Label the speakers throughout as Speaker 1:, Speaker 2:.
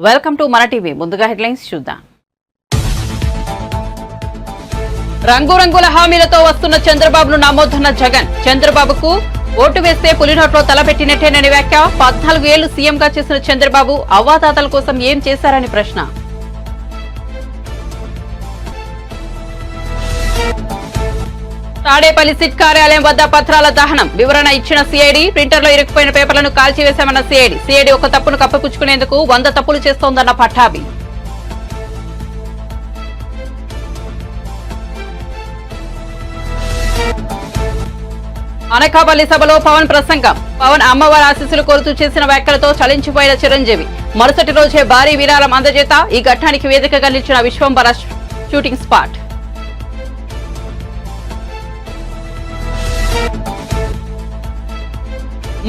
Speaker 1: Welcome to మన TV. ముందుగా headlines చూద్దాం. రంగురంగుల హామీలతో వస్తున్న చంద్రబాబును నమ్మొద్దన్న జగన్. చంద్రబాబుకు ఓటు వేస్తే పులినోట్లో తలపెట్టినట్టేనని వ్యాఖ్య. 14 ఏళ్లు సీఎంగా చేసిన చంద్రబాబు అవ్వాతాతల కోసం ఏం చేశారని ప్రశ్న. తాడేపల్లి సిట్ కార్యాలయం వద్ద పత్రాల దహనం. వివరణ ఇచ్చిన సిఐడి. ప్రింటర్లో ఇరుక్కుపోయిన పేపర్లను కాల్చివేశామన్న సిఐడి. సిఐడి ఒక తప్పును కప్పిపుచ్చుకునేందుకు 100 తప్పులు చేస్తోందన్న పట్టాభి. అనకాపల్లి సభలో పవన్ ప్రసంగం. పవన్ అమ్మవారి ఆశీస్సులు కోరుతూ చేసిన వ్యాఖ్యలతో చలించిపోయిన చిరంజీవి. మరుసటి రోజే భారీ విరాళం అందజేత. ఈ ఘట్టానికి వేదికగా నిలిచిన విశ్వంబర షూటింగ్ స్పాట్.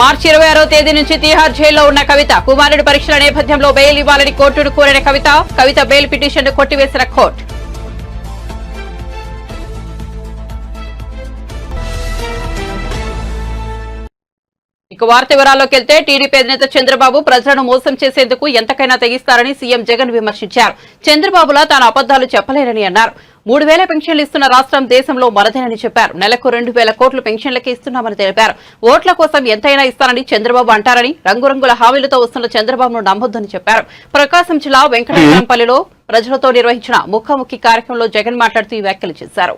Speaker 1: మార్చి 26వ తేదీ నుంచి తిహార్ జైల్లో ఉన్న కవిత. కుమారుడి పరీక్షల నేపథ్యంలో బెయిల్ ఇవ్వాలని కోర్టును కోరిన కవిత బెయిల్ పిటిషన్ను కొట్టివేసిన కోర్టు. ఇక వార్త వివరాల్లోకి వెళ్తే టీడీపీ అధినేత చంద్రబాబు ప్రజలను మోసం చేసేందుకు ఎంతకైనా తెగిస్తారని సీఎం జగన్ విమర్శించారు. చంద్రబాబులా తాను అబద్దాలు చెప్పలేరని అన్నారు. 3000 పెన్షన్లు ఇస్తున్న రాష్ట్రం దేశంలో మరదేనని చెప్పారు. నెలకు 2000 కోట్లు పెన్షన్లకే ఇస్తున్నామని తెలిపారు. ఓట్ల కోసం ఎంతైనా ఇస్తానని చంద్రబాబు అంటారని, రంగురంగుల హామీలతో వస్తున్న చంద్రబాబును నమ్మొద్దని చెప్పారు. ప్రకాశం జిల్లా వెంకటేశ్వరంపల్లిలో ప్రజలతో నిర్వహించిన ముఖాముఖి కార్యక్రమంలో జగన్ మాట్లాడుతూ ఈ వ్యాఖ్యలు చేశారు.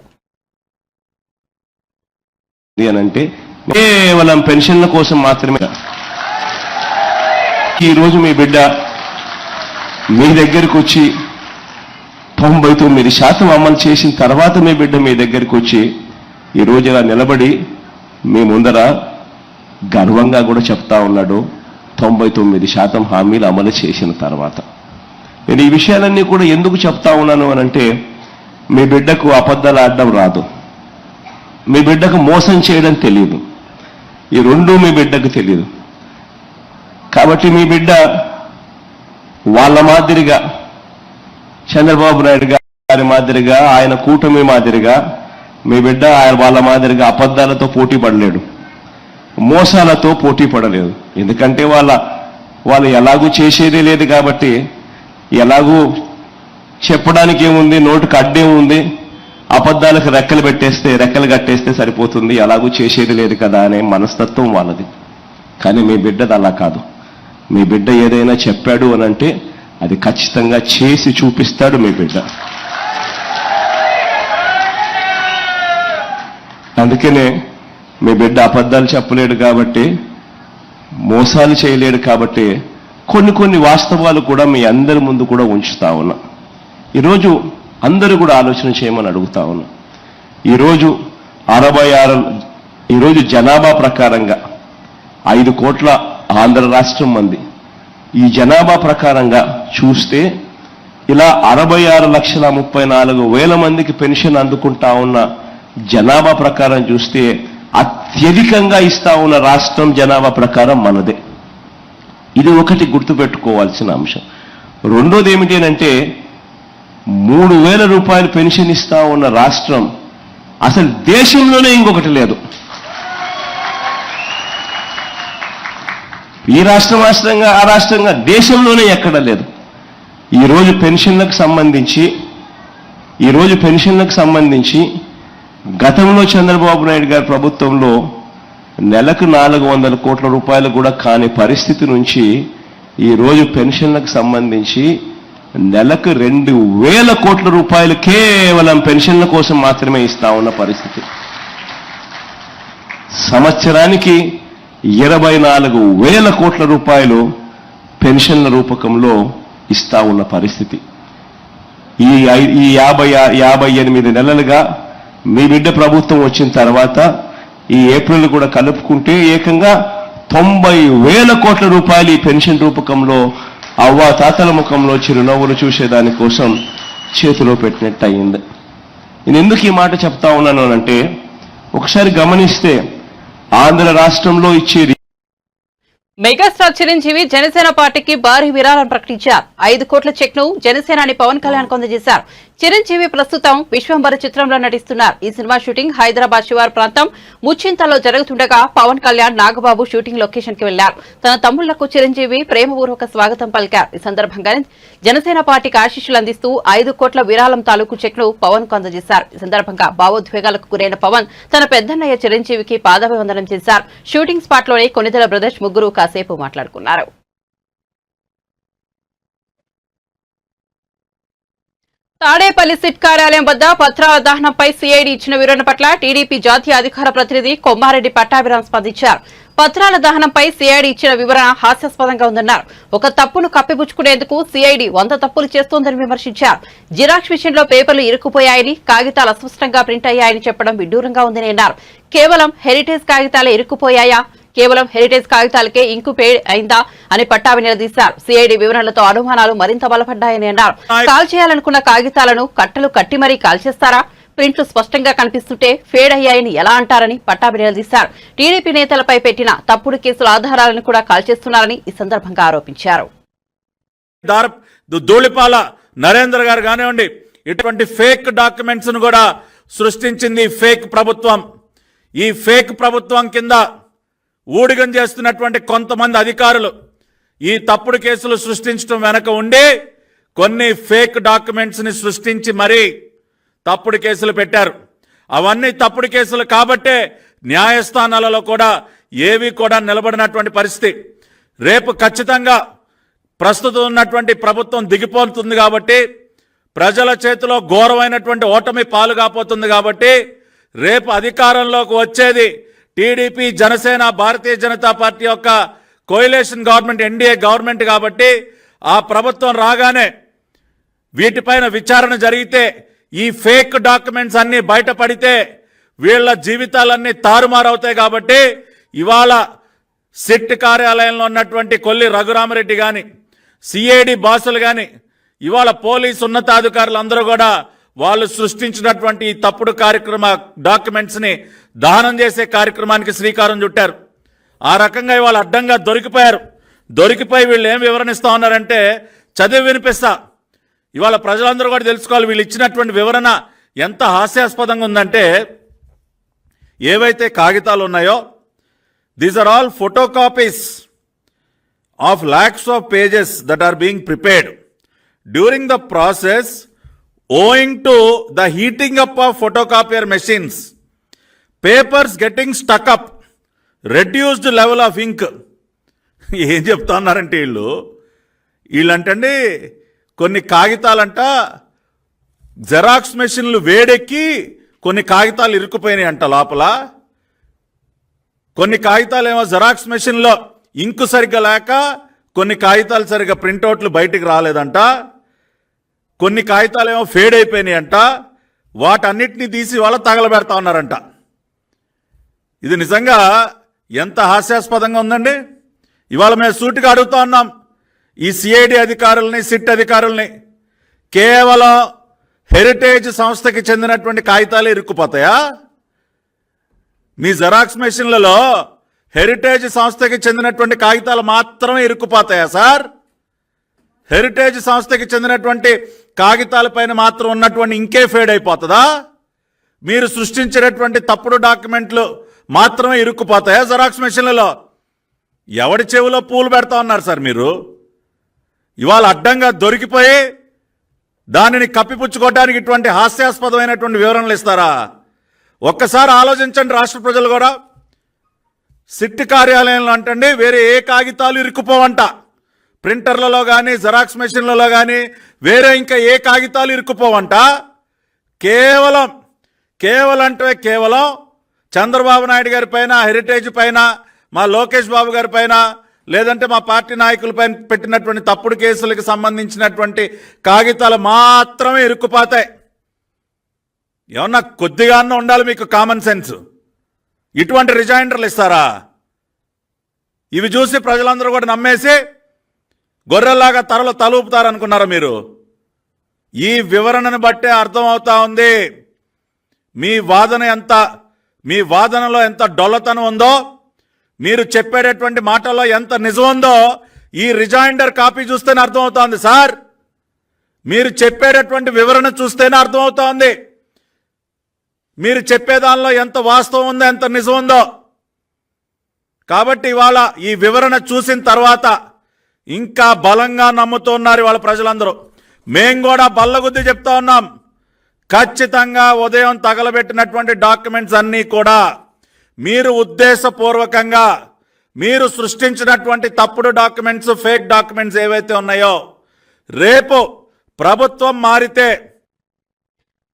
Speaker 2: కేవలం పెన్షన్ల కోసం మాత్రమే ఈరోజు మీ బిడ్డ మీ దగ్గరకు వచ్చి 99% అమలు చేసిన తర్వాత మీ బిడ్డ మీ దగ్గరికి వచ్చి ఈరోజు ఇలా నిలబడి మీ ముందర గర్వంగా కూడా చెప్తా ఉన్నాడు 99% హామీలు అమలు చేసిన తర్వాత. నేను ఈ విషయాలన్నీ కూడా ఎందుకు చెప్తా ఉన్నాను అనంటే, మీ బిడ్డకు అబద్ధాలు ఆడడం రాదు, మీ బిడ్డకు మోసం చేయడం తెలియదు. ఈ రెండూ మీ బిడ్డకు తెలియదు. కాబట్టి మీ బిడ్డ వాళ్ళ మాదిరిగా, చంద్రబాబు నాయుడు గారి మాదిరిగా, ఆయన కూటమి మాదిరిగా మీ బిడ్డ వాళ్ళ మాదిరిగా అబద్ధాలతో పోటీ పడలేడు, మోసాలతో పోటీ పడలేదు. ఎందుకంటే వాళ్ళు ఎలాగూ చేసేదే లేదు కాబట్టి, ఎలాగూ చెప్పడానికి ఏముంది, నోటికి అడ్డేముంది, అబద్ధాలకు రెక్కలు కట్టేస్తే సరిపోతుంది, ఎలాగూ చేసేది లేదు కదా అనే మనస్తత్వం వాళ్ళది. కానీ మీ బిడ్డది అలా కాదు. మీ బిడ్డ ఏదైనా చెప్పాడు అనంటే అది ఖచ్చితంగా చేసి చూపిస్తాడు మీ బిడ్డ. అందుకనే మీ బిడ్డ అబద్ధాలు చెప్పలేడు కాబట్టి, మోసాలు చేయలేడు కాబట్టి కొన్ని వాస్తవాలు కూడా మీ అందరి ముందు కూడా ఉంచుతా ఉన్నా. ఈరోజు అందరూ కూడా ఆలోచన చేయమని అడుగుతా ఉన్నా. ఈరోజు జనాభా ప్రకారంగా 5 కోట్ల ఆంధ్ర రాష్ట్రం మంది. ఈ జనాభా ప్రకారంగా చూస్తే ఇలా 66,34,000 మందికి పెన్షన్ అందుకుంటా ఉన్న జనాభా ప్రకారం చూస్తే అత్యధికంగా ఇస్తా ఉన్న రాష్ట్రం జనాభా ప్రకారం మనదే. ఇది ఒకటి గుర్తుపెట్టుకోవాల్సిన అంశం. రెండోది ఏమిటి అంటే, 3,000 రూపాయలు పెన్షన్ ఇస్తా ఉన్న రాష్ట్రం అసలు దేశంలోనే ఇంకొకటి లేదు. ఈ రాష్ట్రంగా ఆ రాష్ట్రంగా దేశంలోనే ఎక్కడ లేదు. ఈరోజు పెన్షన్లకు సంబంధించి గతంలో చంద్రబాబు నాయుడు గారి ప్రభుత్వంలో నెలకు 400 కోట్ల రూపాయలు కూడా కాని పరిస్థితి నుంచి ఈరోజు పెన్షన్లకు సంబంధించి నెలకు 2,000 కోట్ల రూపాయలు కేవలం పెన్షన్ల కోసం మాత్రమే ఇస్తా ఉన్న పరిస్థితి. సంవత్సరానికి 24,000 కోట్ల రూపాయలు పెన్షన్ల రూపకంలో ఇస్తా ఉన్న పరిస్థితి. ఈ 58 నెలలుగా మీ బిడ్డ ప్రభుత్వం వచ్చిన తర్వాత ఈ ఏప్రిల్ కూడా కలుపుకుంటే ఏకంగా 90,000 కోట్ల రూపాయలు ఈ పెన్షన్ రూపకంలో అవ్వ తాతల ముఖంలో చిరునవ్వులు చూసేదాని కోసం చేతిలో పెట్టినట్టు అయింది. నేను ఎందుకు ఈ మాట చెప్తా ఉన్నాను అంటే, ఒకసారి గమనిస్తే ఆంధ్ర రాష్ట్రంలో ఇచ్చేది.
Speaker 1: మెగాస్టార్ చిరంజీవి జనసేన పార్టీకి భారీ విరాళం ప్రకటించారు. 5 కోట్ల చెక్ ను జనసేనాని పవన్ కళ్యాణ్ అందజేశారు. చిరంజీవి ప్రస్తుతం విశ్వంబర చిత్రంలో నటిస్తున్నారు. ఈ సినిమా షూటింగ్ హైదరాబాద్ శివారు ప్రాంతం ముచ్చింతలో జరుగుతుండగా పవన్ కళ్యాణ్ నాగబాబు షూటింగ్ లొకేషన్ కి వెళ్లారు. తన తమ్ముళ్లకు చిరంజీవి ప్రేమపూర్వక స్వాగతం పలికారు. ఈ సందర్భంగా జనసేన పార్టీకి ఆశీస్సులు అందిస్తూ 5 కోట్ల విరాళం తాలూకు చెక్ ను పవన్ కు అందజేశారు. ఈ సందర్భంగా భావోద్వేగాలకు గురైన పవన్ తన పెద్దన్నయ్య చిరంజీవికి పాదాభివందనం చేశారు. షూటింగ్ స్పాట్ లోనే కొనిదెల బ్రదర్స్ ముగ్గురు కాసేపు మాట్లాడుకున్నారు. తాడేపల్లి సిట్ కార్యాలయం వద్ద పత్రాల దహనంపై సిఐడి ఇచ్చిన వివరణ పట్ల టీడీపీ జాతీయ అధికార ప్రతినిధి కొమ్మారెడ్డి పట్టాభిరామ్ స్పందించారు. పత్రాల దహనంపై సిఐడి ఇచ్చిన వివరణ హాస్యాస్పదంగా ఉందన్నారు. ఒక తప్పును కప్పిపుచ్చుకునేందుకు సిఐడి 100 తప్పులు చేస్తోందని విమర్శించారు. జిరాక్స్ మిషన్లో పేపర్లు ఇరుక్కుపోయాయని, కాగితాలు అస్పష్టంగా ప్రింట్ అయ్యాయని చెప్పడం విడ్డూరంగా ఉందని అన్నారు. కేవలం హెరిటేజ్ కాగితాలే ఇరుక్కుపోయాయా, కేవలం హెరిటేజ్ కాగితాలకే ఇంకు పేడ్ అయిందా అని పట్టాభి నిలదీశారు. సిఐడి వివరణలతో అనుమానాలు మరింత బలపడ్డాయని అన్నారు. కాల్ చేయాలనుకున్న కాగితాలను కట్టలు కట్టి మరీ కాల్చేస్తారా? ప్రింట్లు స్పష్టంగా కనిపిస్తుంటే ఫేడ్ అయ్యాయని ఎలా అంటారని పట్టాభి నిలదీశారు. టీడీపీ నేతలపై పెట్టిన తప్పుడు కేసుల ఆధారాలను కూడా కాల్చేస్తున్నారని ఈ సందర్భంగా ఆరోపించారు.
Speaker 3: ధూళిపాల నరేంద్ర గారు కానివ్వండి, ఇటువంటి ఫేక్ డాక్యుమెంట్స్ ను కూడా సృష్టించింది ఫేక్ ప్రభుత్వం. ఈ ఫేక్ ప్రభుత్వం కింద ఊడిగం చేస్తున్నటువంటి కొంతమంది అధికారులు ఈ తప్పుడు కేసులు సృష్టించడం వెనక ఉండి కొన్ని ఫేక్ డాక్యుమెంట్స్ ని సృష్టించి మరీ తప్పుడు కేసులు పెట్టారు. అవన్నీ తప్పుడు కేసులు కాబట్టే న్యాయస్థానాలలో కూడా ఏవి కూడా నిలబడినటువంటి పరిస్థితి. రేపు ఖచ్చితంగా ప్రస్తుతం ఉన్నటువంటి ప్రభుత్వం దిగిపోతుంది కాబట్టి, ప్రజల చేతిలో ఘోరమైనటువంటి ఓటమి పాలు కాబోతుంది కాబట్టి, రేపు అధికారంలోకి వచ్చేది టీడీపీ, జనసేన, భారతీయ జనతా పార్టీ యొక్క కోయిలేషన్ గవర్నమెంట్, ఎన్డీఏ గవర్నమెంట్ కాబట్టి ఆ ప్రభుత్వం రాగానే వీటిపైన విచారణ జరిగితే, ఈ ఫేక్ డాక్యుమెంట్స్ అన్ని బయటపడితే వీళ్ల జీవితాలన్నీ తారుమారవుతాయి. కాబట్టి ఇవాళ సిట్ కార్యాలయంలో ఉన్నటువంటి కొల్లి రఘురామరెడ్డి కానీ, సిఐడి బాసులు కానీ, ఇవాళ పోలీసు ఉన్నతాధికారులు అందరూ కూడా వాళ్ళు సృష్టించినటువంటి ఈ తప్పుడు డాక్యుమెంట్స్ ని దహనం చేసే కార్యక్రమానికి శ్రీకారం చుట్టారు. ఆ రకంగా ఇవాళ అడ్డంగా దొరికిపోయారు. దొరికిపోయి వీళ్ళు ఏం వివరణిస్తా ఉన్నారంటే చదివి వినిపిస్తా. ఇవాళ ప్రజలందరూ కూడా తెలుసుకోవాలి వీళ్ళు ఇచ్చినటువంటి వివరణ ఎంత హాస్యాస్పదంగా ఉందంటే, ఏవైతే కాగితాలు ఉన్నాయో these are all photocopies of lakhs of pages that are being prepared during the process owing to the heating up of photocopier machines, papers getting stuck up, reduced level of ink. ఏం చెప్తా ఉన్నారంటే వీళ్ళంటండి కొన్ని కాగితాలంట xerox మెషిన్లు వేడెక్కి కొన్ని కాగితాలు ఇరుక్కుపోయినాయి అంట లోపల. కొన్ని కాగితాలు ఏమో జెరాక్స్ మెషిన్లో ఇంకు సరిగ్గా లేక కొన్ని కాగితాలు సరిగ్గా ప్రింట్అవుట్లు బయటికి రాలేదంట. కొన్ని కాగితాలు ఏమో ఫేడ్ అయిపోయినాయి అంట. వాటన్నిటిని తీసి వాళ్ళ తగలబెడతా ఉన్నారంట. ఇది నిజంగా ఎంత హాస్యాస్పదంగా ఉందండి. ఇవాళ మేము సూటిగా అడుగుతా ఉన్నాం ఈ సిఐడి అధికారుల్ని, సిట్ అధికారుల్ని, కేవలం హెరిటేజ్ సంస్థకి చెందినటువంటి కాగితాలు ఇరుక్కుపోతాయా? మీ జెరాక్స్ మెషిన్లలో హెరిటేజ్ సంస్థకి చెందినటువంటి కాగితాలు మాత్రమే ఇరుక్కుపోతాయా సార్? హెరిటేజ్ సంస్థకి చెందినటువంటి కాగితాలపైన మాత్రం ఉన్నటువంటి ఇంకే ఫేడ్ అయిపోతుందా? మీరు సృష్టించినటువంటి తప్పుడు డాక్యుమెంట్లు మాత్రమే ఇరుక్కుపోతాయా జెరాక్స్ మెషిన్లలో? ఎవడి చెవిలో పూలు పెడతా ఉన్నారు సార్ మీరు? ఇవాళ అడ్డంగా దొరికిపోయి దానిని కప్పిపుచ్చుకోవడానికి ఇటువంటి హాస్యాస్పదమైనటువంటి వివరణలు ఇస్తారా? ఒక్కసారి ఆలోచించండి రాష్ట్ర ప్రజలు కూడా. సిట్ కార్యాలయంలో అంటండి వేరే ఏ కాగితాలు ఇరుక్కుపోవంట. ప్రింటర్లలో కానీ, జెరాక్స్ మెషిన్లలో కానీ వేరే ఇంకా ఏ కాగితాలు ఇరుక్కుపోవంట. కేవలం చంద్రబాబు నాయుడు గారి పైన, హెరిటేజ్ పైన, మా లోకేష్ బాబు గారి పైన, లేదంటే మా పార్టీ నాయకులపైన పెట్టినటువంటి తప్పుడు కేసులకు సంబంధించినటువంటి కాగితాలు మాత్రమే ఇరుక్కుపోతాయి. ఏమన్నా కొద్దిగా ఉండాలి మీకు కామన్ సెన్స్. ఇటువంటి రిజైండర్లు ఇస్తారా? ఇవి చూసి ప్రజలందరూ కూడా నమ్మేసి గొర్రెల్లాగా తలూపుతారనుకున్నారా మీరు? ఈ వివరణను బట్టే అర్థమవుతా ఉంది మీ వాదనలో ఎంత డొల్లతనం ఉందో, మీరు చెప్పేటటువంటి మాటల్లో ఎంత నిజం ఉందో ఈ రిజైండర్ కాపీ చూస్తేనే అర్థమవుతోంది సార్. మీరు చెప్పేటటువంటి వివరణ చూస్తేనే అర్థమవుతోంది మీరు చెప్పేదానిలో ఎంత వాస్తవం ఉందో ఎంత నిజం ఉందో. కాబట్టి ఇవాళ ఈ వివరణ చూసిన తర్వాత ఇంకా బలంగా నమ్ముతున్నారు వాళ్ళ ప్రజలందరూ. మేం కూడా బల్లగుద్ది చెప్తా ఉన్నాం, ఖచ్చితంగా ఉదయం తగలబెట్టినటువంటి డాక్యుమెంట్స్ అన్నీ కూడా మీరు ఉద్దేశపూర్వకంగా మీరు సృష్టించినటువంటి తప్పుడు డాక్యుమెంట్స్, ఫేక్ డాక్యుమెంట్స్ ఏవైతే ఉన్నాయో రేపు ప్రభుత్వం మారితే.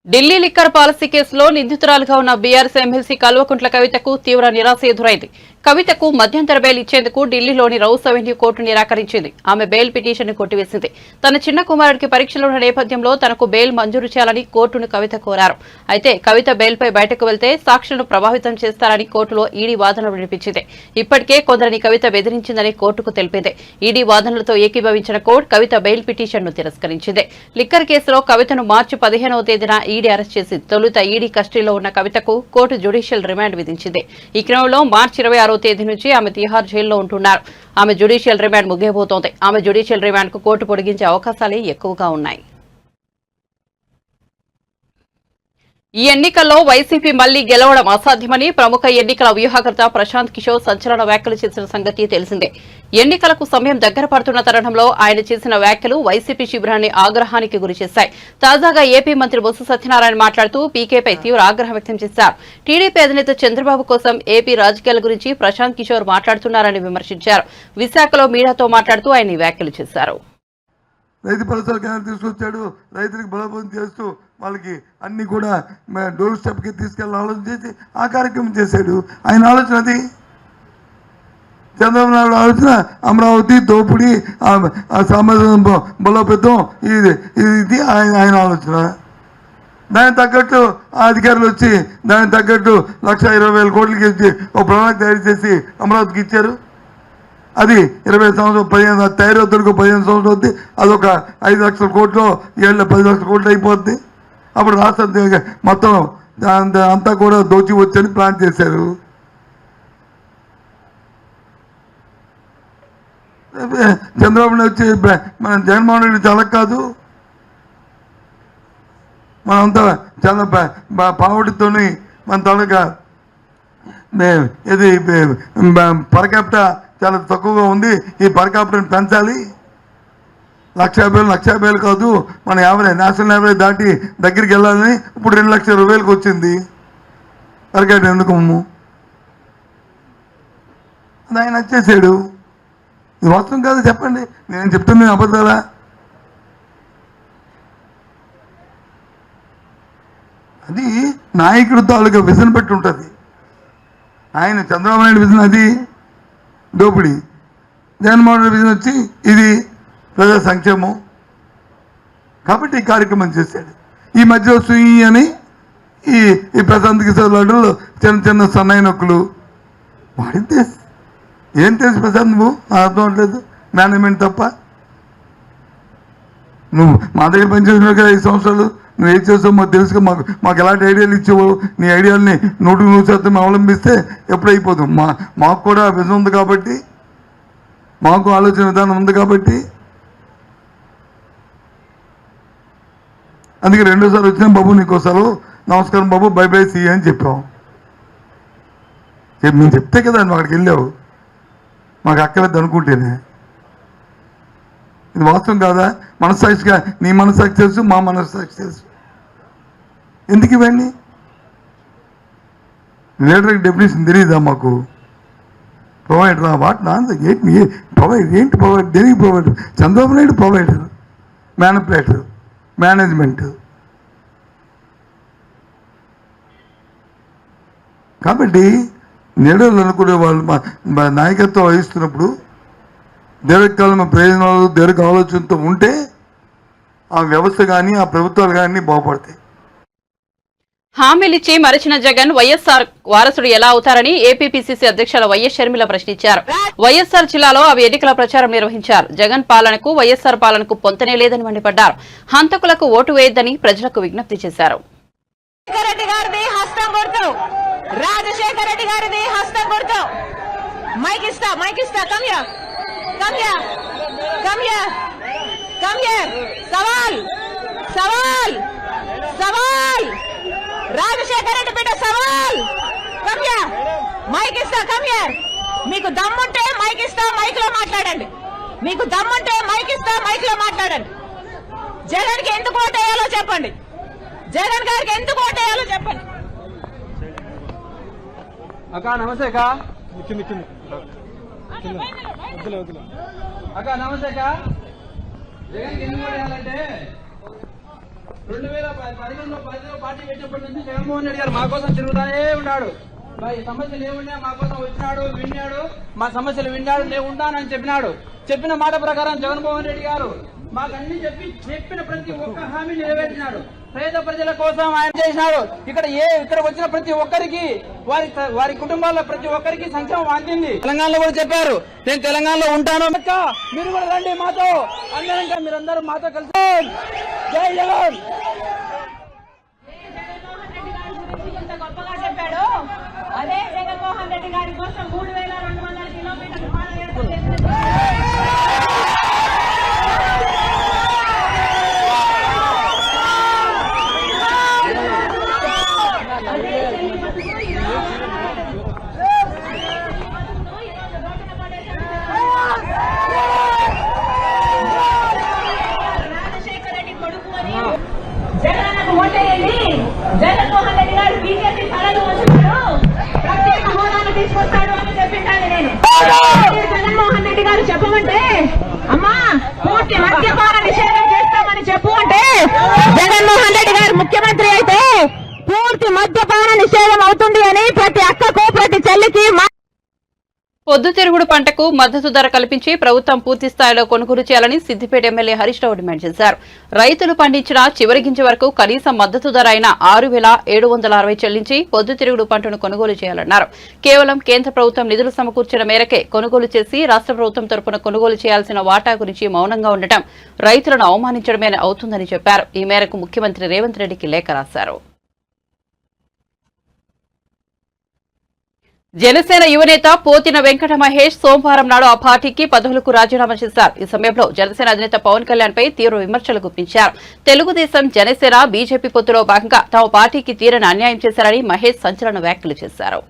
Speaker 1: ఢిల్లీ లిక్కర్ పాలసీ కేసులో నిందితురాలుగా ఉన్న బీఆర్ఎస్ ఎమ్మెల్సీ కల్వకుంట్ల కవితకు తీవ్ర నిరాశ ఎదురైంది. కవితకు మధ్యంతర బెయిల్ ఇచ్చేందుకు ఢిల్లీలోని రౌస్ అవెన్యూ కోర్టు నిరాకరించింది. ఆమె బెయిల్ పిటిషన్ ని కొట్టివేసింది. తన చిన్న కుమారుడికి పరీక్షలు ఉన్న నేపథ్యంలో తనకు బెయిల్ మంజూరు చేయాలని కోర్టును కవిత కోరారు. అయితే కవిత బెయిల్పై బయటకు వెళ్తే సాక్షులను ప్రభావితం చేస్తారని కోర్టులో ఈడీ వాదనలు వినిపించింది. ఇప్పటికే కొందరిని కవిత బెదిరించిందని కోర్టుకు తెలిపింది. ఈడీ వాదనలతో ఏకీభవించిన కోర్టు కవిత బెయిల్ పిటిషన్ ను తిరస్కరించింది. లిక్కర్ కేసులో కవితను మార్చి 15వ తేదీన ఈడీ అరెస్ట్ చేసి తొలుత ఈడీ కస్టడీలో ఉన్న కవితకు కోర్టు జ్యుడిషియల్ రిమాండ్ విధించింది. ఈ క్రమంలో మార్చి 26వ తేదీ నుంచి ఆమె తిహార్ జైల్లో ఉంటున్నారు. ఆమె జ్యుడిషియల్ రిమాండ్ ముగియబోతోంది. ఆమె జ్యుడిషియల్ రిమాండ్ కు కోర్టు పొడిగించే అవకాశాలే ఎక్కువగా ఉన్నాయి. ఈ ఎన్నికల్లో వైసీపీ మళ్లీ గెలవడం అసాధ్యమని ప్రముఖ ఎన్నికల వ్యూహకర్త ప్రశాంత్ కిషోర్ సంచలన వ్యాఖ్యలు చేసిన సంగతి తెలిసిందే. ఎన్నికలకు సమయం దగ్గర పడుతున్న తరుణంలో ఆయన చేసిన వ్యాఖ్యలు వైసీపీ శిబిరాన్ని ఆగ్రహానికి గురిచేశాయి. తాజాగా ఏపీ మంత్రి బొత్స సత్యనారాయణ మాట్లాడుతూ పీకేపై తీవ్ర ఆగ్రహం వ్యక్తం చేశారు. టీడీపీ అధినేత చంద్రబాబు కోసం ఏపీ రాజకీయాల గురించి ప్రశాంత్ కిషోర్ మాట్లాడుతున్నారని విమర్శించారు. విశాఖలో మీడియాతో మాట్లాడుతూ ఆయన ఈ వ్యాఖ్యలు చేశారు.
Speaker 4: రైతు భరోసా కేంద్రం తీసుకొచ్చాడు, రైతులకు బలోపేతం చేస్తూ వాళ్ళకి అన్ని కూడా డోర్ స్టెప్కి తీసుకెళ్ళి ఆలోచన చేసి ఆ కార్యక్రమం చేశాడు. ఆయన ఆలోచన అది. చంద్రబాబు నాయుడు ఆలోచన అమరావతి, దోపిడీ, సామాజిక బలోపేతం, ఇది ఆయన ఆలోచన. దానికి తగ్గట్టు ఆ అధికారులు వచ్చి దానికి తగ్గట్టు 1,20,000 కోట్లకి ఇచ్చి ఒక ప్రణాళిక తయారు చేసి అమరావతికి ఇచ్చారు. అది 20 సంవత్సరం 15 తయారవుతానికి 15 సంవత్సరం అవుతుంది. అదొక 5 లక్షల కోట్లు, 10 లక్షల కోట్లు అయిపోద్ది. అప్పుడు రాష్ట్రం మొత్తం అంతా కూడా దోచి వచ్చని ప్లాన్ చేశారు. చంద్రబాబు నాయుడు వచ్చి మన జగన్మోహన్ రెడ్డి చాలా కాదు, మనంతా చాలా పావుడితోని మన తాలూకా ఇది పర్ క్యాపిటా చాలా తక్కువగా ఉంది. ఈ పర్ క్యాపిటల్ని పెంచాలి. 1,50,000 కాదు, మన నేషనల్ యావరేజ్ దాటి దగ్గరికి వెళ్ళాలని ఇప్పుడు 2,20,000కి వచ్చింది పర్ క్యాపిటల్. ఎందుకు అది ఆయన వచ్చేసాడు. ఇది వాస్తవం కాదు చెప్పండి, నేను చెప్తుంది అబద్ధాలా? అది నాయకుడు తాలూకా విజన్ పెట్టి ఉంటుంది. ఆయన చంద్రబాబు నాయుడు విజన్ అది దోపిడీ, జగన్మోహన్ రెడ్డి విజన్ వచ్చి ఇది ప్రజా సంక్షేమం. కాబట్టి ఈ కార్యక్రమం చేశాడు. ఈ మధ్య సుయి అని ఈ ప్రశాంత్ కిషోర్ లాంటి చిన్న సన్నాయి నొక్కులు వాడితే ఏం తెలుసు ప్రశాంత్? నువ్వు అర్థం అవట్లేదు, మేనేజ్మెంట్ తప్ప. నువ్వు మా దగ్గర పనిచేసిన కదా 5 సంవత్సరాలు, నువ్వు ఏం చేస్తావు మాకు తెలుసుగా. మాకు ఎలాంటి ఐడియాలు ఇచ్చావు, నీ ఐడియాలని 100% అవలంబిస్తే ఎప్పుడు అయిపోతాం. మాకు కూడా విజన్ ఉంది కాబట్టి, మాకు ఆలోచన విధానం ఉంది కాబట్టి. అందుకే 2సార్లు వచ్చినా బాబు నీకోసారి నమస్కారం బాబు, బై బై సీ అని చెప్పాం. మేము చెప్తే కదా నువ్వు అక్కడికి వెళ్ళావు, మాకు అక్కర్లేదు అనుకుంటేనే. ఇది వాస్తవం కాదా? మనస్సాక్షిగా నీ మనస్సాక్షి తెలుసు, మా మనస్సాక్షి తెలుసు. ఎందుకు ఇవన్నీ? లీడర్కి డెఫినేషన్ తెలియదా మాకు? ప్రొవైడరా వాట్ నాన్ ఏంటి ప్రొవైడ్, ఏంటి ప్రొవైడ్, దేనికి provider? Chandrababu Naidu provider, manipulator, management. కాబట్టి లీడర్లు అనుకునే వాళ్ళు నాయకత్వం వహిస్తున్నప్పుడు దీర్ఘకాలం ప్రయోజనాలు, దీర్ఘ ఆలోచనతో ఉంటే ఆ వ్యవస్థ కానీ ఆ ప్రభుత్వాలు కానీ బాగుపడతాయి.
Speaker 1: హామీలిచ్చి మరచిన జగన్ వైఎస్ఆర్ వారసుడు ఎలా అవుతారని ఏపీపీసీసీ అధ్యక్షుల వైఎస్ షర్మిల ప్రశ్నించారు. వైఎస్ఆర్ జిల్లాలో అవి ఎన్నికల ప్రచారం నిర్వహించారు. జగన్ పాలనకు వైఎస్ఆర్ పాలనకు పొంతనే లేదని మండిపడ్డారు. హంతకులకు ఓటు వేయొద్దని ప్రజలకు విజ్ఞప్తి చేశారు.
Speaker 5: రాజశేఖర రెడ్డి గారిది హస్తం గుర్తు. మైక్ ఇస్తా కమ్ హియర్ సవాల్ రాజశేఖర రెడ్డి బిడ్డ సవాల్ కమ్యా మైక్ ఇస్తా కమ్యా మీకు దమ్ముంటే మైక్ ఇస్తా మైక్ లో మాట్లాడండి మీకు దమ్ముంటే మైక్ ఇస్తా మైక్ లో మాట్లాడండి జగన్ కి ఎందుకు ఓటేయాలో చెప్పండి జగన్ గారికి ఎందుకు ఓటేయాలో చెప్పండి
Speaker 6: అక్క నమస్తే అక్క అక్క నమస్తే అక్క జగన్ ఎందుకు ఓటేయాలంటే 2011లో పార్టీ పెట్టినప్పటి నుంచి జగన్మోహన్ రెడ్డి గారు మా కోసం తిరుగుతానే ఉన్నాడు. ఈ సమస్యలు ఏమున్నా మా కోసం వచ్చినాడు, విన్నాడు, మా సమస్యలు విన్నాడు, నేను ఉంటానని చెప్పినాడు. చెప్పిన మాట ప్రకారం జగన్మోహన్ రెడ్డి గారు మాకు అన్ని చెప్పిన ప్రతి ఒక్క హామీ నెరవేర్చినాడు. పేద ప్రజల కోసం ఆయన చేసినాడు. ఇక్కడికి వచ్చిన ప్రతి ఒక్కరికి వారి కుటుంబాల్లో ప్రతి ఒక్కరికి సంక్షేమం అందింది. తెలంగాణలో కూడా చెప్పారు నేను తెలంగాణలో ఉంటాను, మీరు కూడా రండి మాతో అందరంగా, మీరందరూ మాతో కలిసి జై జగన్.
Speaker 5: గొప్పగా చెప్పాడు. అదే జగన్మోహన్ రెడ్డి గారి కోసం 3200 కిలోమీటర్లు పాదయాత్ర చేసిన రాజశేఖర రెడ్డి కొడుకు అని జగన్కు ఓటేయండి. జగన్మోహన్ రెడ్డి గారు బీజేపీ తలలు వచ్చినాడు, ప్రత్యేక హోదాను తీసుకొస్తాడు అని చెప్పిండాలి. నేను జగన్మోహన్ రెడ్డి గారు చెప్పమంటే అమ్మా పూర్తి మద్యపాన నిషేధం చేస్తామని చెప్పు అంటే జగన్మోహన్ రెడ్డి గారు ముఖ్యమంత్రి అయితే పూర్తి మద్యపాన నిషేధం అవుతుంది అని ప్రతి అక్కకు ప్రతి చెల్లికి
Speaker 1: పొద్దుతిరుగుడు పంటకు మద్దతు ధర కల్పించి ప్రభుత్వం పూర్తి స్థాయిలో కొనుగోలు చేయాలని సిద్దిపేట ఎమ్మెల్యే హరీష్ రావు డిమాండ్ చేశారు. రైతులు పండించిన చివరి గింజ వరకు కనీస మద్దతు ధర అయిన 6,760 చెల్లించి పొద్దుతిరుగుడు పంటను కొనుగోలు చేయాలన్నారు. కేవలం కేంద్ర ప్రభుత్వం నిధులు సమకూర్చిన మేరకే కొనుగోలు చేసి రాష్ట్ర ప్రభుత్వం తరపున కొనుగోలు చేయాల్సిన వాటా గురించి మౌనంగా ఉండటం రైతులను అవమానించడమే అవుతుందని చెప్పారు. ఈ మేరకు ముఖ్యమంత్రి రేవంత్ రెడ్డికి లేఖ రాశారు. జనసేన యువనేత పోతిన వెంకట మహేష్ సోమవారం నాడు ఆ పార్టీకి పదవులకు రాజీనామా చేశారు. ఈ సమయంలో జనసేన అధినేత పవన్ కళ్యాణ్ పై తీవ్ర విమర్శలు గుప్పించారు. తెలుగుదేశం జనసేన బీజేపీ పొత్తులో భాగంగా తమ పార్టీకి తీరని అన్యాయం చేశారని మహేష్ సంచలన వ్యాఖ్యలు చేశారు.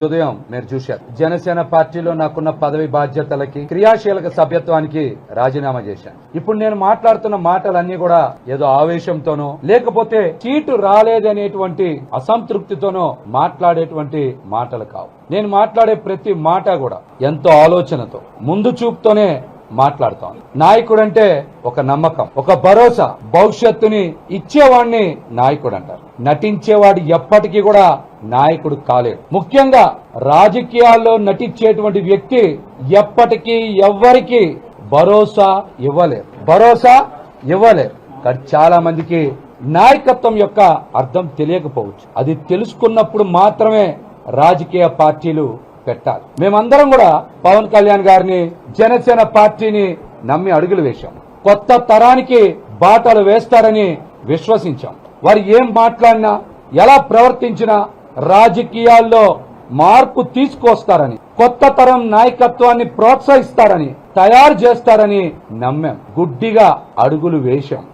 Speaker 7: ఉదయం మీరు చూశారు, జనసేన పార్టీలో నాకున్న పదవి బాధ్యతలకి క్రియాశీలక సభ్యత్వానికి రాజీనామా చేశాను. ఇప్పుడు నేను మాట్లాడుతున్న మాటలన్నీ కూడా ఏదో ఆవేశంతోనో లేకపోతే సీటు రాలేదనేటువంటి అసంతృప్తితోనో మాట్లాడేటువంటి మాటలు కావు. నేను మాట్లాడే ప్రతి మాట కూడా ఎంతో ఆలోచనతో ముందు చూపుతోనే మాట్లాడుతాను. నాయకుడంటే ఒక నమ్మకం, ఒక భరోసా, భవిష్యత్తుని ఇచ్చేవాడిని నాయకుడు అంటారు. నటించేవాడు ఎప్పటికీ కూడా నాయకుడు కాలేడు. ముఖ్యంగా రాజకీయాల్లో నటించేటువంటి వ్యక్తి ఎప్పటికీ ఎవ్వరికి భరోసా ఇవ్వలేరు. కానీ చాలా మందికి నాయకత్వం యొక్క అర్థం తెలియకపోవచ్చు. అది తెలుసుకున్నప్పుడు మాత్రమే రాజకీయ పార్టీలు పెట్టాలి. మేమందరం కూడా పవన్ కళ్యాణ్ గారిని, జనసేన పార్టీని నమ్మి అడుగులు వేశాం. కొత్త తరానికి బాటలు వేస్తారని విశ్వసించాం. వారు ఏం మాట్లాడినా, ఎలా ప్రవర్తించినా రాజకీయాల్లో మార్పు తీసుకొస్తారని, కొత్త తరం నాయకత్వాన్ని ప్రోత్సహిస్తారని, తయారు చేస్తారని నమ్మాం. గుడ్డిగా అడుగులు వేశాం.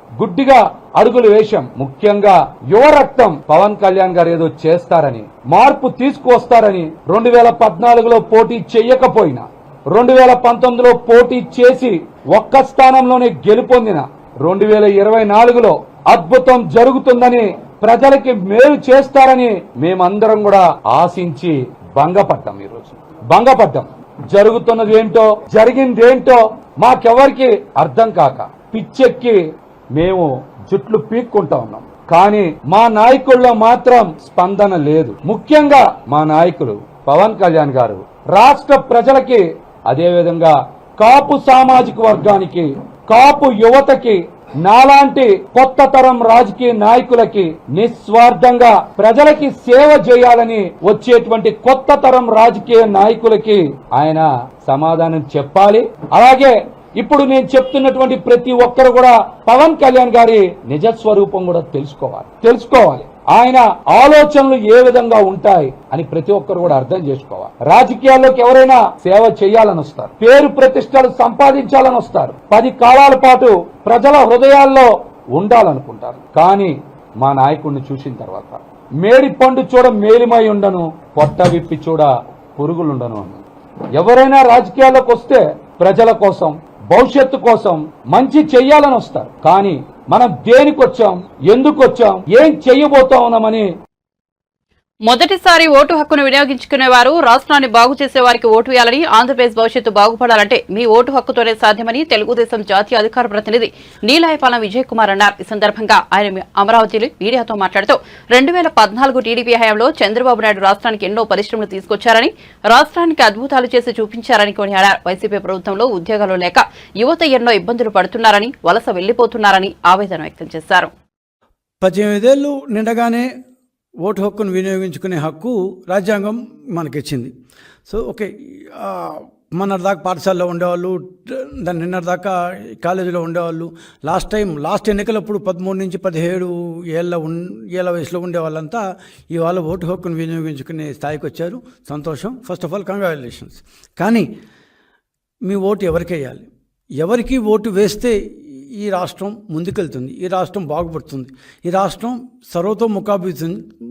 Speaker 7: ముఖ్యంగా యువ రక్తం పవన్ కళ్యాణ్ గారు ఏదో చేస్తారని, మార్పు తీసుకువస్తారని 2014లో పోటీ చెయ్యకపోయినా 2019లో పోటీ చేసి ఒక్క స్థానంలోనే గెలుపొందిన 2024లో అద్భుతం జరుగుతుందని, ప్రజలకి మేలు చేస్తారని మేమందరం కూడా ఆశించి భంగపడ్డాం. జరుగుతున్నది ఏంటో, జరిగిందేంటో మాకెవరికి అర్థం కాక పిచ్చెక్కి మేము జుట్లు పీక్కుంటా ఉన్నాం. కానీ మా నాయకుల్లో మాత్రం స్పందన లేదు. ముఖ్యంగా మా నాయకులు పవన్ కళ్యాణ్ గారు రాష్ట్ర ప్రజలకి, అదేవిధంగా కాపు సామాజిక వర్గానికి, కాపు యువతకి, నాలాంటి కొత్త తరం రాజకీయ నాయకులకి నిస్వార్థంగా ప్రజలకి సేవ చేయాలని వచ్చేటువంటి కొత్త తరం రాజకీయ నాయకులకి ఆయన సమాధానం చెప్పాలి. అలాగే ఇప్పుడు నేను చెప్తున్నటువంటి ప్రతి ఒక్కరు కూడా పవన్ కళ్యాణ్ గారి నిజస్వరూపం కూడా తెలుసుకోవాలి. ఆయన ఆలోచనలు ఏ విధంగా ఉంటాయి అని ప్రతి ఒక్కరు కూడా అర్థం చేసుకోవాలి. రాజకీయాల్లోకి ఎవరైనా సేవ చేయాలని వస్తారు, పేరు ప్రతిష్టలు సంపాదించాలని వస్తారు, 10 కాలాల పాటు ప్రజల హృదయాల్లో ఉండాలనుకుంటారు. కానీ మా నాయకుడిని చూసిన తర్వాత. మేడి పండు చూడ మేలిమై ఉండను, పొట్ట విప్పి చూడ పురుగులుండను అన్నాను. ఎవరైనా రాజకీయాల్లోకి వస్తే ప్రజల కోసం, భవిష్యత్తు కోసం మంచి చెయ్యాలని వస్తారు. కానీ మనం దేనికి వచ్చాం, ఎందుకు వచ్చాం, ఏం చెయ్యబోతా ఉన్నామని.
Speaker 1: మొదటిసారి ఓటు హక్కును వినియోగించుకునేవారు రాష్ట్రాన్ని బాగు చేసే వారికి ఓటు వేయాలని, ఆంధ్రప్రదేశ్ భవిష్యత్తు బాగుపడాలంటే మీ ఓటు హక్కుతోనే సాధ్యమని తెలుగుదేశం జాతీయ అధికార ప్రతినిధి నీలాయపాలెం విజయ్ కుమార్ అన్నారు. ఈ సందర్భంగా ఆయన అమరావతిలో మీడియాతో మాట్లాడుతూ 2014 టీడీపీ హయాంలో చంద్రబాబు నాయుడు రాష్ట్రానికి ఎన్నో పరిశ్రమలు తీసుకొచ్చారని, రాష్ట్రానికి అద్భుతాలు చేసి చూపించారని కొనియాడారు. వైసీపీ ప్రభుత్వంలో ఉద్యోగాలు లేక యువత ఎన్నో ఇబ్బందులు పడుతున్నారని, వలస వెళ్లిపోతున్నారని ఆవేదన వ్యక్తం చేశారు.
Speaker 8: 18 ఏళ్ళు నిండగానే ఓటు హక్కును వినియోగించుకునే హక్కు రాజ్యాంగం మనకిచ్చింది. సో ఓకే, మొన్నటిదాకా పాఠశాలలో ఉండేవాళ్ళు, దాని నిన్నటిదాకా కాలేజీలో ఉండేవాళ్ళు, లాస్ట్ ఎన్నికలప్పుడు 13 నుంచి 17 ఏళ్ళ వయసులో ఉండేవాళ్ళంతా ఇవాళ ఓటు హక్కును వినియోగించుకునే స్థాయికి వచ్చారు. సంతోషం. First of all congratulations. కానీ మీ ఓటు ఎవరికి వేయాలి? ఎవరికి ఓటు వేస్తే ఈ రాష్ట్రం ముందుకెళ్తుంది, ఈ రాష్ట్రం బాగుపడుతుంది, ఈ రాష్ట్రం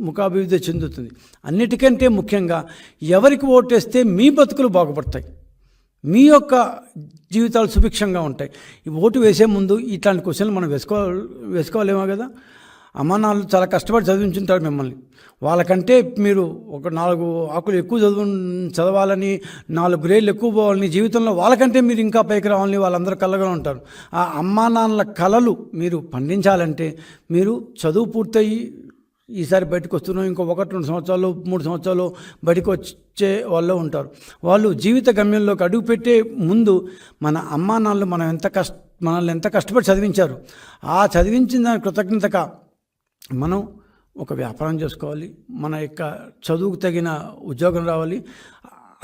Speaker 8: ముఖాభివృద్ధి చెందుతుంది. అన్నిటికంటే ముఖ్యంగా ఎవరికి ఓటేస్తే మీ బతుకులు బాగుపడతాయి, మీ యొక్క జీవితాలు సుభిక్షంగా ఉంటాయి. ఈ ఓటు వేసే ముందు ఇట్లాంటి క్వశ్చన్లు మనం వేసుకోవాలేమో కదా. అమ్మ నాన్నలు చాలా కష్టపడి చదివించుంటారు మిమ్మల్ని. వాళ్ళకంటే మీరు ఒక 4 ఆకులు ఎక్కువ చదవాలని, 4 గ్రేడ్లు ఎక్కువ పోవాలని, జీవితంలో వాళ్ళకంటే మీరు ఇంకా పైకి రావాలని వాళ్ళందరూ కలగా ఉంటారు. ఆ అమ్మా నాన్నల కలలు మీరు పండించాలంటే మీరు చదువు పూర్తయి ఈసారి బయటకు వస్తున్నాం, ఇంకో 1-2 సంవత్సరాలు 3 సంవత్సరాలు బయటకు వచ్చే వాళ్ళు ఉంటారు. వాళ్ళు జీవిత గమ్యంలోకి అడుగుపెట్టే ముందు మన అమ్మా నాన్నలు మనల్ని ఎంత కష్టపడి చదివించారు, ఆ చదివించిన దాని కృతజ్ఞతగా మనం ఒక వ్యాపారం చేసుకోవాలి, మన యొక్క చదువుకు తగిన ఉద్యోగం రావాలి.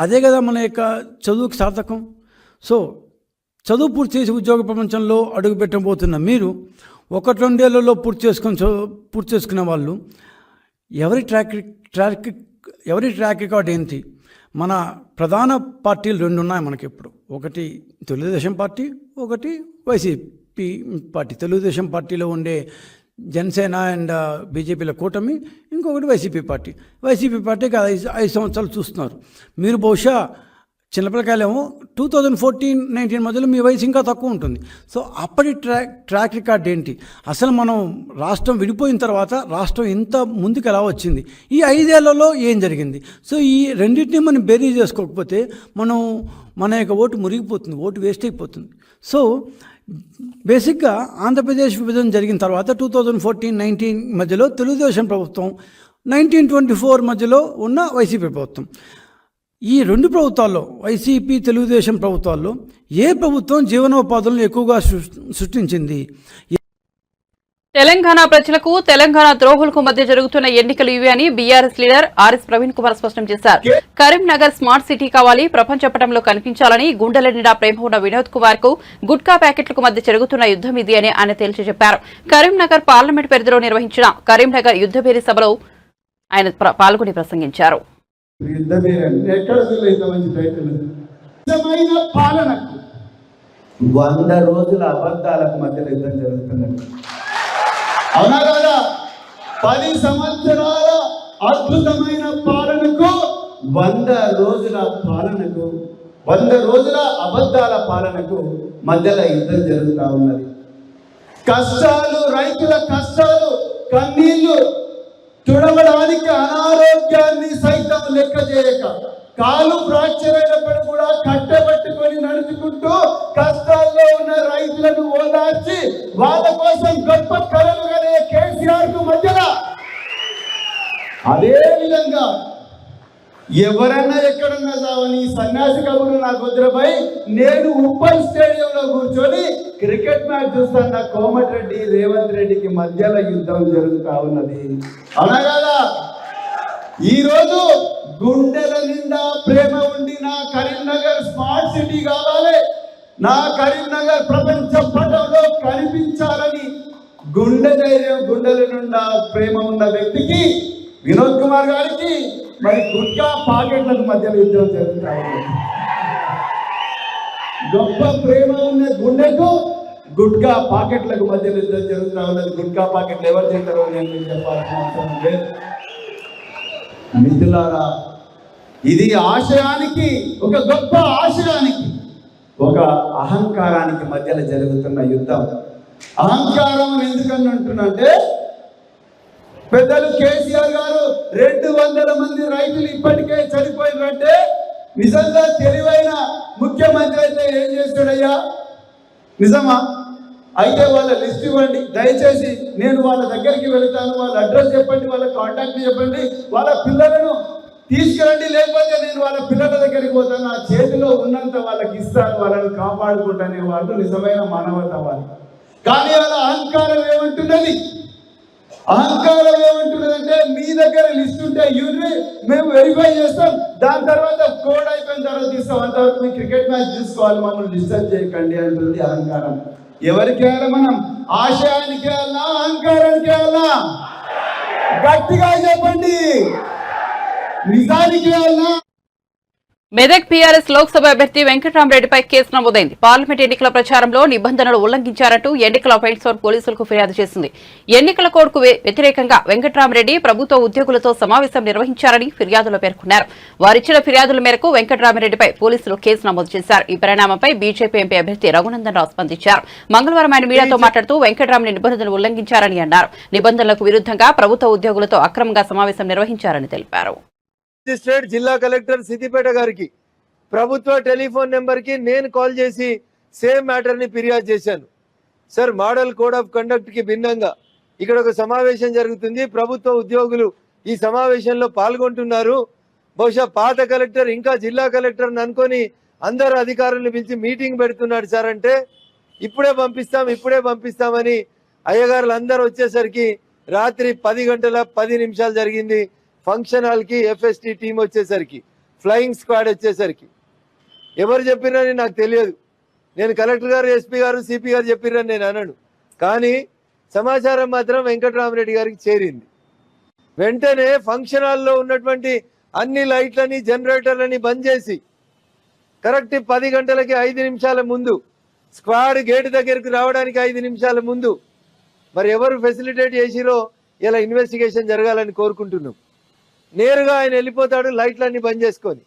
Speaker 8: అదే కదా మన యొక్క చదువుకి సార్థకం. సో చదువు పూర్తి చేసి ఉద్యోగ ప్రపంచంలో అడుగు పెట్టబోతున్న మీరు 1-2 ఏళ్లలో పూర్తి చేసుకున్న వాళ్ళు ఎవరి ట్రాక్ రికార్డ్ ఏంటి? మన ప్రధాన పార్టీలు 2 ఉన్నాయి మనకి ఇప్పుడు. ఒకటి తెలుగుదేశం పార్టీ, ఒకటి వైసీపీ పార్టీ. తెలుగుదేశం పార్టీలో ఉండే జనసేన అండ్ బీజేపీల కూటమి, ఇంకొకటి వైసీపీ పార్టీ. వైసీపీ పార్టీకి 5 సంవత్సరాలు చూస్తున్నారు. మీరు బహుశా చిన్నపిల్లకాయలేమో 2014-19 మధ్యలో మీ వయసు ఇంకా తక్కువ ఉంటుంది. సో అప్పటి ట్రాక్ రికార్డ్ ఏంటి? అసలు మనం రాష్ట్రం విడిపోయిన తర్వాత రాష్ట్రం ఇంత ముందుకు ఎలా వచ్చింది, ఈ 5 ఏళ్లలో ఏం జరిగింది? సో ఈ రెండింటినీ మనం బేరీ చేసుకోకపోతే మన యొక్క ఓటు మురిగిపోతుంది, ఓటు వేస్ట్ అయిపోతుంది. సో బేసిక్గా ఆంధ్రప్రదేశ్ విభజన జరిగిన తర్వాత 2014-19 మధ్యలో తెలుగుదేశం ప్రభుత్వం, 1924 మధ్యలో ఉన్న వైసీపీ ప్రభుత్వం. ఈ 2 ప్రభుత్వాల్లో, వైసీపీ తెలుగుదేశం ప్రభుత్వాల్లో ఏ ప్రభుత్వం జీవనోపాధులను ఎక్కువగా సృష్టించింది?
Speaker 1: తెలంగాణ ప్రజలకు, తెలంగాణ ద్రోహులకు మధ్య జరుగుతున్న ఎన్నికలు ఇవి అని BRS leader RS Praveen Kumar స్పష్టం చేశారు. కరీంనగర్ స్మార్ట్ సిటీ కావాలి, ప్రపంచ పటంలో కనిపించాలని గుండెల నిండా ప్రేమ ఉన్న వినోద్ కుమార్ కు గుట్కా ప్యాకెట్లకు మధ్య జరుగుతున్న యుద్దం ఇది అని ఆయన తేల్చి చెప్పారు. కరీంనగర్ పార్లమెంట్ పరిధిలో నిర్వహించిన కరీంనగర్ యుద్దభేరి సభలో ఆయన పాల్గొని ప్రసంగించారు.
Speaker 9: పాలనకు 100 రోజుల అబద్ధాలకు మధ్య యుద్ధం జరుగుతున్నది. అవునా కదా? 10 సంవత్సరాల అద్భుతమైన పాలనకు 100 రోజుల పాలనకు, 100 రోజుల అబద్ధాల పాలనకు మధ్యలో యుద్ధం జరుగుతూ ఉన్నది. కష్టాలు, రైతుల కష్టాలు, కన్నీళ్లు తుడవడానికి అనారోగ్యాన్ని సైతం లెక్క చేయక, కాలు ఫ్రాక్చర్ అయినప్పుడు కూడా కట్టబట్టుకొని నడుచుకుంటూ కష్టాల్లో ఉన్న రైతులను ఓదార్చి వాళ్ళ కోసం గొప్ప కలలు కనే కేసీఆర్ కు మధ్యలో అదే విధంగా ఎవరన్నా ఎక్కడన్నా చావని సన్యాసి కబురు నాకు వద్దురపై నేను ఉప్పల్ స్టేడియంలో కూర్చొని క్రికెట్ మ్యాచ్ చూస్తున్న కోమటిరెడ్డి రేవంత్ రెడ్డికి మధ్యలో యుద్ధం జరుగుతూ ఉన్నది. అవునా కదా? ఈరోజు గుండెల నిండా ప్రేమ ఉండి నా కరీంనగర్ స్మార్ట్ సిటీ కావాలి, నా కరీంనగర్ ప్రపంచ పటంలో కనిపించాలని గుండెల నిండా ప్రేమ ఉన్న వ్యక్తికి, వినోద్ కుమార్ గారికి మరి గుట్కా పాకెట్లకు మధ్యలో యుద్ధం జరుగుతా ఉంది. గొప్ప ప్రేమ ఉన్న గుండెకు గుట్కా పాకెట్లకు మధ్యలో యుద్ధం జరుగుతూ ఉన్నది. గుట్కా పాకెట్లు ఎవరు తింటారో నేను మీకు చెప్పాల్సిన అవసరం లేదు. మిత్రులారా, ఇది ఆశయానికి, ఒక గొప్ప ఆశయానికి, ఒక అహంకారానికి మధ్యలో జరుగుతున్న యుద్ధం. అహంకారం ఎందుకని అంటున్నంటే, పెద్దలు కేసీఆర్ గారు 200 మంది రైతులు ఇప్పటికే చనిపోయినంటే నిజంగా తెలివైన ముఖ్యమంత్రి అయితే ఏం చేస్తాడయ్యా? నిజమా? అయితే వాళ్ళ లిస్ట్ ఇవ్వండి దయచేసి, నేను వాళ్ళ దగ్గరికి వెళ్తాను, వాళ్ళ అడ్రస్ చెప్పండి, వాళ్ళ కాంటాక్ట్ చెప్పండి, వాళ్ళ పిల్లలను తీసుకురండి, లేకపోతే నేను వాళ్ళ పిల్లల దగ్గరికి పోతాను, నా చేతిలో ఉన్నంత వాళ్ళకి ఇస్తాను, వాళ్ళని కాపాడుకుంటానే వాళ్ళు నిజమైన మానవతావాది. కానీ వాళ్ళ అహంకారం ఏమంటున్నది? అహంకారం ఏమంటున్నదంటే, మీ దగ్గర లిస్ట్ ఉంటే ఇవ్వండి, మేము వెరిఫై చేస్తాం, దాని తర్వాత కోడ్ అయిపోయిన తర్వాత తీస్తాం, అంతవరకు మీ క్రికెట్ మ్యాచ్ చూసుకోవాలి, మమ్మల్ని డిస్టర్బ్ చేయకండి అంటుంది అహంకారం. ఎవరికి వెళ్ళాలి మనం? ఆశయానికి వెళ్ళా, అహంకారానికి వెళ్ళా? గట్టిగా చెప్పండి. నిజానికి వెళ్ళా?
Speaker 1: మెదక్ పీఆర్ఎస్ లోక్సభ అభ్యర్థి వెంకట్రామరెడ్డిపై కేసు నమోదైంది. పార్లమెంట్ ఎన్నికల ప్రచారంలో నిబంధనలు ఉల్లంఘించారంటూ ఎన్నికల అఫెన్స్ పోలీసులకు ఫిర్యాదు చేసింది. ఎన్నికల కోడ్కు వ్యతిరేకంగా వెంకట్రామరెడ్డి ప్రభుత్వ ఉద్యోగులతో సమావేశం నిర్వహించారని ఫిర్యాదులో పేర్కొన్నారు. వారిచ్చిన ఫిర్యాదుల మేరకు వెంకట్రామరెడ్డిపై పోలీసులు కేసు నమోదు చేశారు. ఈ పరిణామంపై బీజేపీ ఎంపీ అభ్యర్థి రఘునందన్ రావు స్పందించారు. మంగళవారం ఆయన మీడియాతో మాట్లాడుతూ వెంకట్రామరెడ్డి నిబంధనలు ఉల్లంఘించారని అన్నారు. నిబంధనలకు విరుద్ధంగా ప్రభుత్వ ఉద్యోగులతో అక్రమంగా సమావేశం నిర్వహించారని తెలిపారు.
Speaker 10: స్టేట్ జిల్లా కలెక్టర్ సిద్దిపేట గారికి ప్రభుత్వ టెలిఫోన్ నెంబర్కి నేను కాల్ చేసి సేమ్ మ్యాటర్ని ఫిర్యాదు చేశాను. సార్, మోడల్ కోడ్ ఆఫ్ కండక్ట్కి భిన్నంగా ఇక్కడ ఒక సమావేశం జరుగుతుంది, ప్రభుత్వ ఉద్యోగులు ఈ సమావేశంలో పాల్గొంటున్నారు, బహుశా పాత కలెక్టర్ ఇంకా జిల్లా కలెక్టర్ని అనుకొని అందరు అధికారులను పిలిచి మీటింగ్ పెడుతున్నాడు సార్ అంటే, ఇప్పుడే పంపిస్తామని అయ్యగారులు అందరూ వచ్చేసరికి రాత్రి 10 గంటల 10 నిమిషాలు జరిగింది. ఫంక్షన్ హాల్కి ఎఫ్ఎస్టీ టీం వచ్చేసరికి, ఫ్లయింగ్ స్క్వాడ్ వచ్చేసరికి ఎవరు చెప్పిరని నాకు తెలియదు. నేను కలెక్టర్ గారు, ఎస్పీ గారు, సిపి గారు చెప్పిరని నేను అనను, కానీ సమాచారం మాత్రం వెంకట్రామరెడ్డి గారికి చేరింది. వెంటనే ఫంక్షన్ హాల్లో ఉన్నటువంటి అన్ని లైట్లని, జనరేటర్లని బంద్ చేసి కరెక్ట్ 10 గంటలకి 5 నిమిషాల ముందు, స్క్వాడ్ గేట్ దగ్గరికి రావడానికి 5 నిమిషాల ముందు మరి ఎవరు ఫెసిలిటేట్ చేసిరో ఇలా ఇన్వెస్టిగేషన్ జరగాలని కోరుకుంటున్నాం. నేరుగా ఆయన వెళ్ళిపోతాడు లైట్లన్నీ బంద్ చేసుకొని.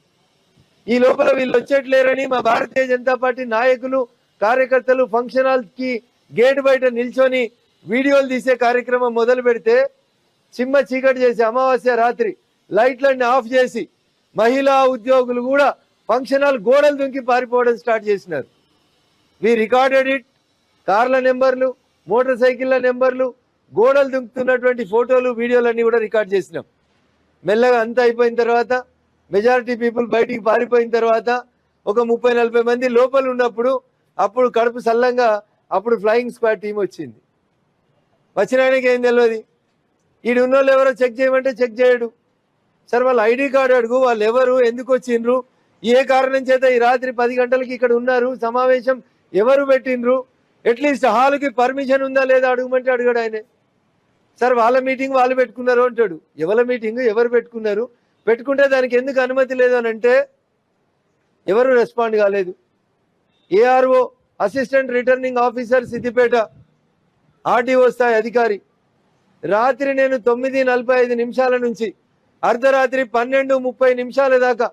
Speaker 10: ఈ లోపల వీళ్ళు వచ్చేట్లేరని మా భారతీయ జనతా పార్టీ నాయకులు, కార్యకర్తలు ఫంక్షన్ హాల్కి గేట్ బయట నిల్చొని వీడియోలు తీసే కార్యక్రమం మొదలు పెడితే, చిమ్మ చీకటి చేసి అమావాస్య రాత్రి లైట్లన్నీ ఆఫ్ చేసి మహిళా ఉద్యోగులు కూడా ఫంక్షన్ హాల్ గోడలు దుంకి పారిపోవడం స్టార్ట్ చేసినారు. We recorded it. కార్ల నెంబర్లు, మోటార్ సైకిళ్ళ నెంబర్లు, గోడలు దుంకుతున్నటువంటి ఫోటోలు, వీడియోలన్నీ కూడా రికార్డ్ చేసినాం. మెల్లగా అంతా అయిపోయిన తర్వాత, మెజారిటీ పీపుల్ బయటికి పారిపోయిన తర్వాత, ఒక 30-40 మంది లోపల ఉన్నప్పుడు, అప్పుడు కడుపు సల్లంగా అప్పుడు ఫ్లయింగ్ స్క్వాడ్ టీం వచ్చింది. వచ్చిన ఆయనకి ఏం తెలియదు. ఈడు ఉన్నోళ్ళు ఎవరో చెక్ చేయమంటే చెక్ చేయడు. సార్, వాళ్ళ ఐడి కార్డు అడుగు, వాళ్ళు ఎవరు, ఎందుకు వచ్చిండ్రు, ఏ కారణం చేత ఈ రాత్రి 10 గంటలకి ఇక్కడ ఉన్నారు, సమావేశం ఎవరు పెట్టిండ్రు, అట్లీస్ట్ హాల్కి పర్మిషన్ ఉందా లేదా అడుగుమంటే అడిగాడు ఆయనే. సార్, వాళ్ళ మీటింగ్ వాళ్ళు పెట్టుకున్నారు అంటాడు. ఎవరి మీటింగ్ ఎవరు పెట్టుకున్నారు, పెట్టుకుంటే దానికి ఎందుకు అనుమతి లేదు అని అంటే ఎవరు రెస్పాండ్ కాలేదు. ARO, assistant returning officer Siddipet, RTO స్థాయి అధికారి, రాత్రి నేను 9:45 నిమిషాల నుంచి అర్ధరాత్రి 12:30 నిమిషాల దాకా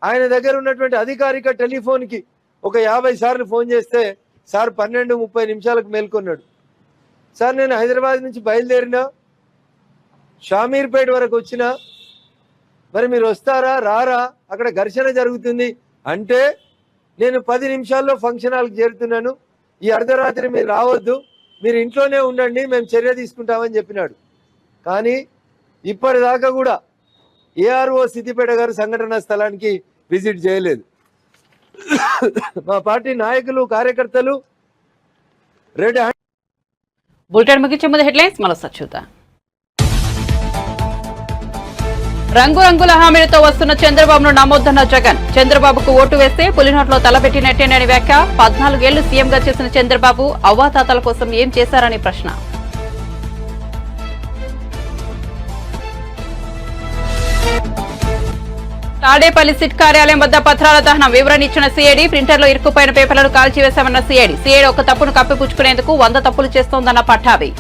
Speaker 10: ఆయన దగ్గర ఉన్నటువంటి అధికారిక టెలిఫోన్కి ఒక 50 సార్లు ఫోన్ చేస్తే సార్ 12:30 నిమిషాలకు మేల్కొన్నాడు. సార్, నేను హైదరాబాద్ నుంచి బయలుదేరినా, షామీర్పేట వరకు వచ్చినా, మరి మీరు వస్తారా రారా, అక్కడ ఘర్షణ జరుగుతుంది అంటే నేను 10 నిమిషాల్లో ఫంక్షన్ హాల్కి చేరుతున్నాను, ఈ అర్ధరాత్రి మీరు రావద్దు, మీరు ఇంట్లోనే ఉండండి, మేము చర్య తీసుకుంటామని చెప్పినాడు. కానీ ఇప్పటిదాకా కూడా ఏఆర్ఓ సిద్దిపేట గారు సంఘటనా స్థలానికి విజిట్ చేయలేదు. మా పార్టీ నాయకులు, కార్యకర్తలు రెడ్ హ్యాండ్.
Speaker 1: బులెటిన్ ముగించే ముందు హెడ్లైన్స్ మరోసారి చూద్దాం. రంగురంగుల హామీలతో వస్తున్న చంద్రబాబును నమ్మొద్దన్న జగన్. చంద్రబాబుకు ఓటు వేస్తే పులినోట్లో తలపెట్టినట్టేనని వ్యాఖ్య. 14 ఏళ్లు సీఎంగా చేసిన చంద్రబాబు అవ్వాతాతల కోసం ఏం చేశారని ప్రశ్న. తాడేపల్లి సిట్ కార్యాలయం వద్ద పత్రాల దహనం వివరణ ఇచ్చిన సిఐడి ప్రింటర్లో ఇరుక్కుపోయిన పేపర్లను కాల్చివేశామన్న సిఐడి ఒక తప్పును కప్పిపుచ్చుకునేందుకు 100 తప్పులు చేస్తోందన్న పట్టాభి.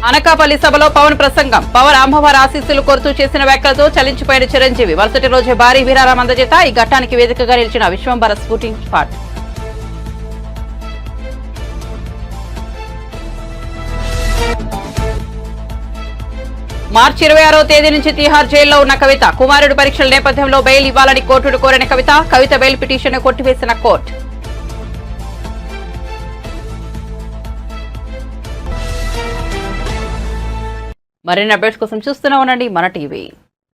Speaker 1: అనకాపల్లి సభలో పవన్ ప్రసంగం. పవన్ అమ్మవారి ఆశీస్సులు కోరుతూ చేసిన వ్యాఖ్యలతో చలించిపోయిన చిరంజీవి. వరుసటి రోజే భారీ విరాళం అందజేత ఈ ఘట్టానికి వేదికగా నిలిచిన విశ్వంభర షూటింగ్ స్పాట్. మార్చి 26వ తేదీ నుంచి తిహార్ జైల్లో ఉన్న కవిత. కుమారుడి పరీక్షల నేపథ్యంలో బెయిల్ ఇవ్వాలని కోర్టును కోరిన కవిత బెయిల్ పిటిషన్ కొట్టివేసిన కోర్టు. మరిన్ని అప్డేట్స్ కోసం చూస్తూనే ఉండండి మన టీవీ.